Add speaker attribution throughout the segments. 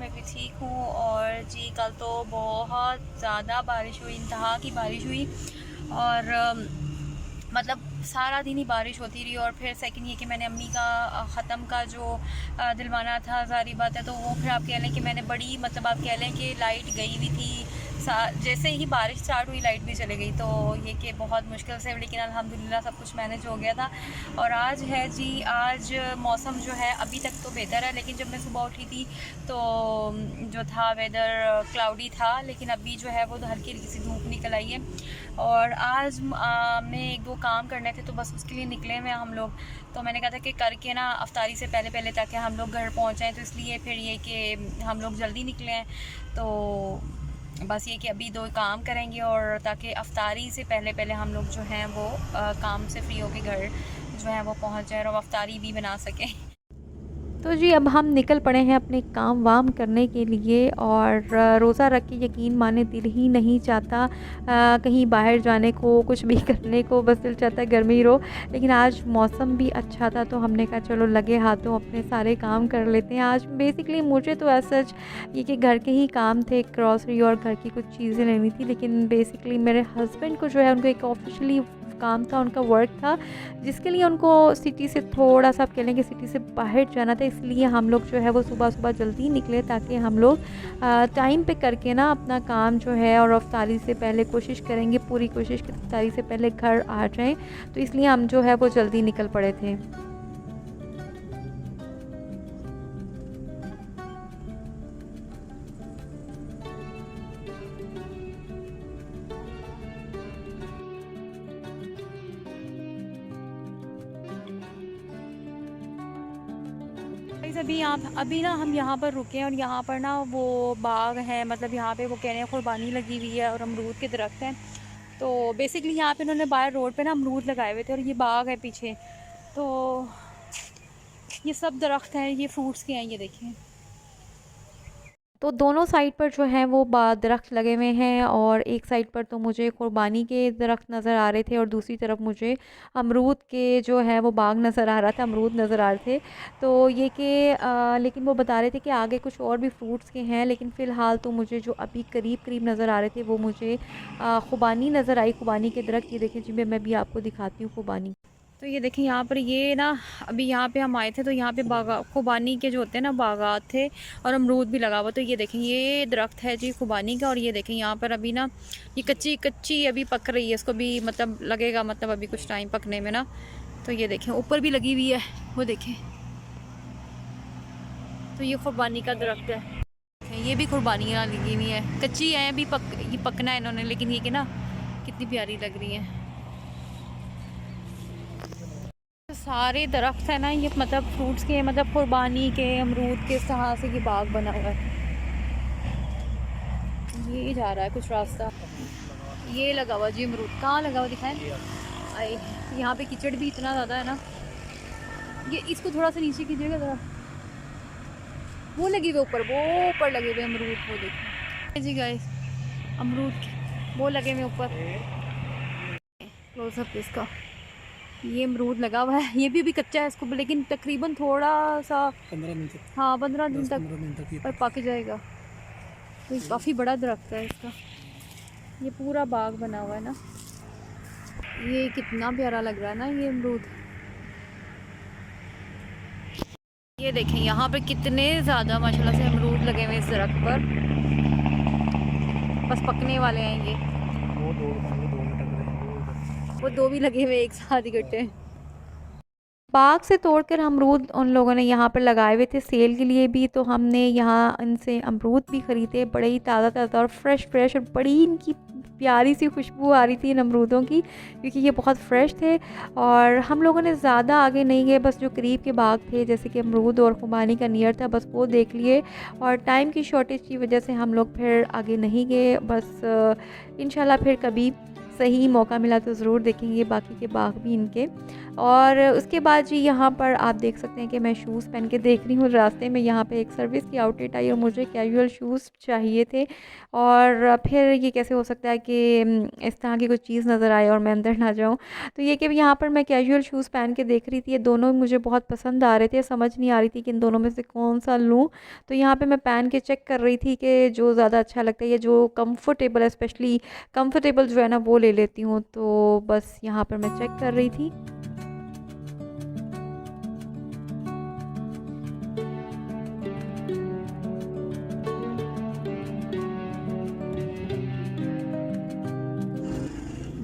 Speaker 1: मैं भी ठीक हूँ। और जी कल तो बहुत ज़्यादा बारिश हुई, इंतहा की बारिश हुई। और मतलब सारा दिन ही बारिश होती रही। और फिर सेकंड ये कि मैंने अम्मी का ख़त्म का जो दिलवाना था, सारी बात है, तो वो फिर आप कह लें कि मैंने बड़ी मतलब आप कह लें कि लाइट गई हुई थी, जैसे ही बारिश स्टार्ट हुई लाइट भी चली गई। तो ये कि बहुत मुश्किल से, लेकिन अल्हम्दुलिल्लाह सब कुछ मैनेज हो गया था। और आज है जी, आज मौसम जो है अभी तक तो बेहतर है, लेकिन जब मैं सुबह उठी थी तो जो था वेदर क्लाउडी था, लेकिन अभी जो है वो हल्की हल्की सी धूप निकल आई है। और आज में एक दो काम करने थे तो बस उसके लिए निकले हुए हम लोग। तो मैंने कहा था कि करके ना अफ्तारी से पहले पहले ताकि हम लोग घर पहुँच जाएँ, तो इसलिए फिर ये कि हम लोग जल्दी निकले हैं। तो बस ये कि अभी दो काम करेंगे और ताकि अफ्तारी से पहले पहले हम लोग जो हैं वो काम से फ्री होके घर जो है वो पहुंच जाए और अफ्तारी भी बना सकें।
Speaker 2: तो जी अब हम निकल पड़े हैं अपने काम वाम करने के लिए। और रोज़ा रख के यकीन माने दिल ही नहीं चाहता कहीं बाहर जाने को, कुछ भी करने को, बस दिल चाहता है घर में ही रहो। लेकिन आज मौसम भी अच्छा था तो हमने कहा चलो लगे हाथों अपने सारे काम कर लेते हैं। आज बेसिकली मुझे तो ऐसा ये कि घर के ही काम थे, ग्रॉसरी और घर की कुछ चीज़ें लेनी थी। लेकिन बेसिकली मेरे हस्बैंड को जो है उनको एक ऑफिशियली काम था, उनका वर्क था, जिसके लिए उनको सिटी से थोड़ा सा आप कह लें कि सिटी से बाहर जाना था। इसलिए हम लोग जो है वो सुबह सुबह जल्दी निकले ताकि हम लोग टाइम पे करके ना अपना काम जो है और अफ्तारी से पहले कोशिश करेंगे, पूरी कोशिश कि अफ्तारी से पहले घर आ जाएं। तो इसलिए हम जो है वो जल्दी निकल पड़े थे।
Speaker 1: अभी ना हम यहाँ पर रुके हैं और यहाँ पर ना वो बाग है, मतलब यहाँ पे वो कह रहे हैं कुर्बानी लगी हुई है और अमरूद के दरख्त हैं। तो बेसिकली यहाँ पे उन्होंने बाहर रोड पे ना अमरूद लगाए हुए थे और ये बाग है पीछे। तो ये सब दरख्त हैं, ये फ्रूट्स के हैं, ये देखिए।
Speaker 2: तो दोनों साइड पर जो है वो दरख्त लगे हुए हैं। और एक साइड पर तो मुझे कुर्बानी के दरख्त नज़र आ रहे थे और दूसरी तरफ मुझे अमरूद के जो है वो बाग नज़र आ रहा था, अमरूद नज़र आ रहे थे। तो ये कि लेकिन वो बता रहे थे कि आगे कुछ और भी फ्रूट्स के हैं। लेकिन फ़िलहाल तो मुझे जो अभी करीब करीब नज़र आ रहे थे वो मुझे खुबानी नज़र आई, खुबानी के दरख्त। ये देखें जी, मैं भी आपको दिखाती हूँ खुबानी।
Speaker 1: तो ये देखें यहाँ पर, ये ना अभी यहाँ पे हम आए थे तो यहाँ पे बागा खुबानी के जो होते हैं ना बागात थे और अमरूद भी लगा हुआ। तो ये देखें ये दरख्त है जी खुबानी का। और ये देखें यहाँ पर अभी ना ये कच्ची कच्ची अभी पक रही है, इसको भी मतलब लगेगा मतलब अभी कुछ टाइम पकने में ना। तो ये देखें ऊपर भी लगी हुई है, वो देखें। तो ये खुबानी का दरख्त है, ये भी कुर्बानियाँ लगी हुई है, कच्ची है अभी, ये पकना है इन्होंने। लेकिन ये कि ना कितनी प्यारी लग रही है। सारे दरख्त है ना ये मतलब फ्रूट्स के, मतलब कुर्बानी के, अमरूद के, इस तरह से ये बाग बना हुआ है। ये जा रहा है कुछ रास्ता, ये लगा हुआ जी अमरूद। कहाँ लगा हुआ दिखाएं? आए, यहाँ पे कीचड़ भी इतना ज़्यादा है ना। ये इसको थोड़ा सा नीचे कीजिएगा ज़रा। वो लगे हुए ऊपर, वो ऊपर लगे हुए अमरूद, वो देखो जी गाइस, अमरूद वो लगे हुए ऊपर। क्लोजअप इसका, ये अमरूद लगा हुआ है। ये भी अभी कच्चा है इसको, लेकिन तकरीबन थोड़ा सा 15 दिन तक, हाँ 15 दिन तक और पक जाएगा। तो ये काफ़ी बड़ा दरख्त है इसका। ये पूरा बाग बना हुआ है ना। ये कितना प्यारा लग रहा है ना ये अमरूद। ये देखें यहाँ पर कितने ज़्यादा माशाल्लाह से अमरूद लगे हुए इस दरख्त पर, बस पकने वाले हैं ये। वो दो भी लगे हुए एक साथ इकट्ठे।
Speaker 2: बाग से तोड़कर अमरूद उन लोगों ने यहाँ पर लगाए हुए थे सेल के लिए भी। तो हमने यहाँ इनसे अमरूद भी ख़रीदे, बड़े ही ताज़ा ताज़ा और फ्रेश फ्रेश, और बड़ी इनकी प्यारी सी खुशबू आ रही थी इन अमरूदों की, क्योंकि ये बहुत फ्रेश थे। और हम लोगों ने ज़्यादा आगे नहीं गए, बस जो करीब के बाग थे जैसे कि अमरूद और खुबानी का नियर था बस वो देख लिए। और टाइम की शॉर्टेज की वजह से हम लोग फिर आगे नहीं गए। बस इंशाल्लाह फिर कभी सही मौका मिला तो ज़रूर देखेंगे बाकी के बाग भी इनके। और उसके बाद जी यहाँ पर आप देख सकते हैं कि मैं शूज़ पहन के देख रही हूँ, रास्ते में यहाँ पे एक सर्विस की आउटलेट आई और मुझे कैजुअल शूज़ चाहिए थे। और फिर ये कैसे हो सकता है कि इस तरह की कुछ चीज़ नज़र आए और मैं अंदर ना जाऊँ। तो ये कि यहाँ पर मैं कैजुअल शूज़ पहन के देख रही थी, ये दोनों मुझे बहुत पसंद आ रहे थे, समझ नहीं आ रही थी कि इन दोनों में से कौन-सा लूँ। तो यहाँ पे मैं पहन के चेक कर रही थी कि जो ज़्यादा अच्छा लगता है या जो कंफर्टेबल है, स्पेशली कंफर्टेबल जो है ना वो ले लेती हूँ। तो बस यहाँ पर मैं चेक कर रही थी।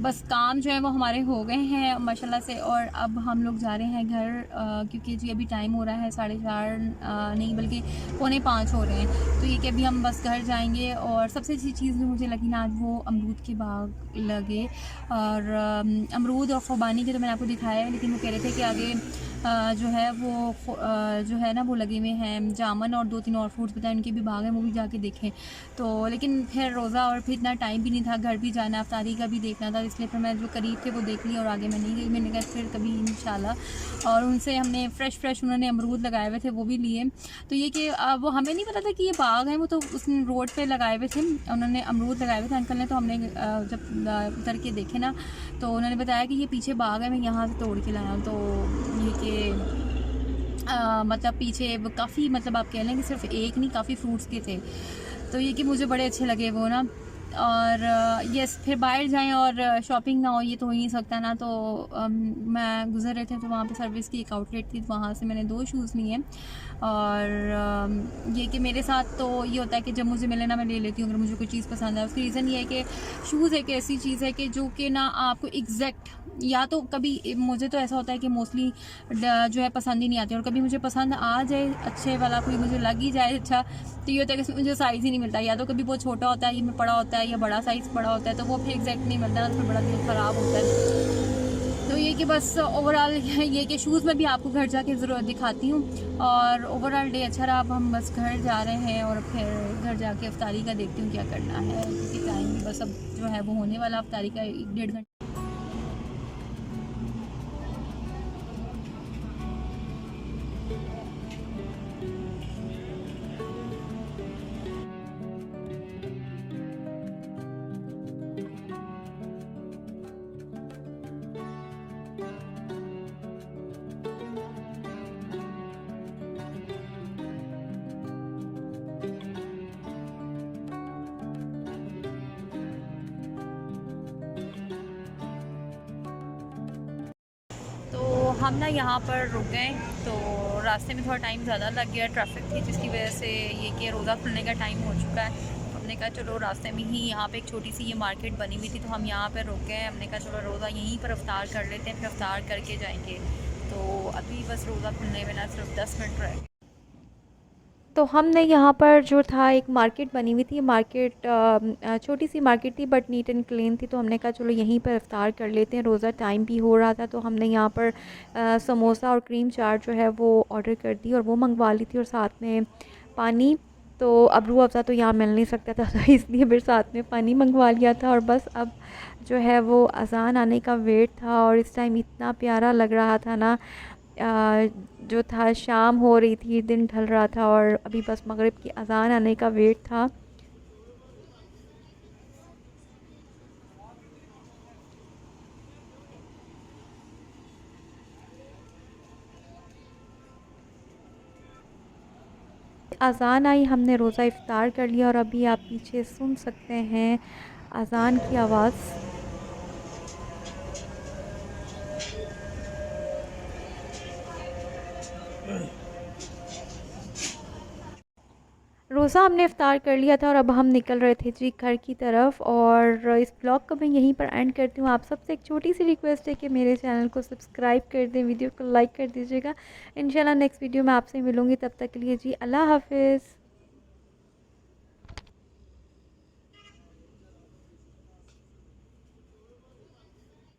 Speaker 1: बस काम जो है वो हमारे हो गए हैं माशाल्लाह से, और अब हम लोग जा रहे हैं घर, क्योंकि जी अभी टाइम हो रहा है 4:30 नहीं बल्कि 4:45 हो रहे हैं। तो ये कि अभी हम बस घर जाएंगे। और सबसे अच्छी चीज़ जो मुझे लगी ना आज वो अमरूद के बाग लगे। और अमरूद और ख़ुबानी के तो मैंने आपको दिखाया है, लेकिन वो कह रहे थे कि आगे जो है वो जो है ना वो लगे हुए हैं जामुन और 2-3 और फ्रूट्स बताए, उनके भी बाग हैं, वो भी जाके देखें। तो लेकिन फिर रोज़ा और फिर इतना टाइम भी नहीं था, घर भी जाना, अफ्तारी का भी देखना था, इसलिए फिर मैं जो करीब थे वो देख लिया और आगे मैं नहीं गई। मैंने कहा फिर कभी इंशाल्लाह। और उनसे हमने फ्रेश उन्होंने अमरूद लगाए हुए थे वो भी लिए। तो ये कि वो हमें नहीं पता था कि ये बाग हैं, वो तो उस रोड पे लगाए हुए थे, उन्होंने अमरूद लगाए हुए थे अंकल ने। तो हमने जब उतर के देखे ना तो उन्होंने बताया कि ये पीछे बाग है, मैं यहाँ से तोड़ के लाया हूँ। तो ये कि मतलब पीछे काफ़ी, मतलब आप कह लें कि सिर्फ एक नहीं काफ़ी फ्रूट्स के थे। तो ये कि मुझे बड़े अच्छे लगे वो ना। और यस, फिर बाहर जाएं और शॉपिंग ना हो ये तो हो ही नहीं सकता ना। तो मैं गुजर रहे थे तो वहाँ पे सर्विस की एक आउटलेट थी, तो वहाँ से मैंने 2 शूज़ लिए। और ये कि मेरे साथ तो ये होता है कि जब मुझे मिले ना मैं ले लेती हूँ अगर मुझे कोई चीज़ पसंद है। उसकी रीज़न ये है कि शूज़ एक ऐसी चीज़ है कि जो कि ना आपको एग्जैक्ट, या तो कभी मुझे तो ऐसा होता है कि मोस्टली जो है पसंद ही नहीं आती, और कभी मुझे पसंद आ जाए अच्छे वाला कोई मुझे लग ही जाए अच्छा, तो ये होता है कि मुझे साइज़ ही नहीं मिलता, या तो कभी वो छोटा होता है ये में बड़ा होता है, या बड़ा साइज़ बड़ा होता है, तो वो फिर एग्जैक्ट नहीं मिलता ना, तो फिर बड़ा दिल ख़राब होता है। तो ये कि बस ओवरऑल ये कि शूज़ में भी आपको घर जाके ज़रूर दिखाती हूँ। और ओवरऑल डे अच्छा रहा। अब हम बस घर जा रहे हैं और फिर घर जाके अफ्तारी का देखती हूँ क्या करना है, क्योंकि टाइम बस अब जो है वो होने वाला अफ्तारी का 1-1.5 घंटे। हम ना यहाँ पर रुक गए, तो रास्ते में थोड़ा टाइम ज़्यादा लग गया, ट्रैफिक थी जिसकी वजह से ये कि रोज़ा खुलने का टाइम हो चुका है। हमने कहा चलो रास्ते में ही यहाँ पे एक छोटी सी ये मार्केट बनी हुई थी, तो हम यहाँ पर रुक गए। हमने कहा चलो रोज़ा यहीं पर अफ्तार कर लेते हैं, फिर अफ्तार करके जाएंगे। तो अभी बस रोज़ा खुलने में ना सिर्फ 10 मिनट रह गए।
Speaker 2: तो हमने यहाँ पर जो था एक मार्केट बनी हुई थी, मार्केट छोटी सी मार्केट थी बट नीट एंड क्लीन थी। तो हमने कहा चलो यहीं पर इफ्तार कर लेते हैं, रोज़ा टाइम भी हो रहा था। तो हमने यहाँ पर समोसा और क्रीम चाट जो है वो ऑर्डर कर दी और वो मंगवा ली थी, और साथ में पानी। तो अब रूह अफ़ज़ा तो यहाँ मिल नहीं सकता था, तो इसलिए फिर साथ में पानी मंगवा लिया था। और बस अब जो है वो अज़ान आने का वेट था, और इस टाइम इतना प्यारा लग रहा था ना, जो था शाम हो रही थी, दिन ढल रहा था, और अभी बस मगरिब की अज़ान आने का वेट था। अज़ान आई, हमने रोज़ा इफ़्तार कर लिया, और अभी आप पीछे सुन सकते हैं अज़ान की आवाज़। रोज़ा हमने इफ़्तार कर लिया था और अब हम निकल रहे थे जी घर की तरफ। और इस ब्लॉग को मैं यहीं पर एंड करती हूँ। आप सबसे एक छोटी सी रिक्वेस्ट है कि मेरे चैनल को सब्सक्राइब कर दें, वीडियो को लाइक कर दीजिएगा। इंशाल्लाह नेक्स्ट वीडियो में आपसे मिलूँगी, तब तक के लिए जी अल्लाह हाफ़िज़।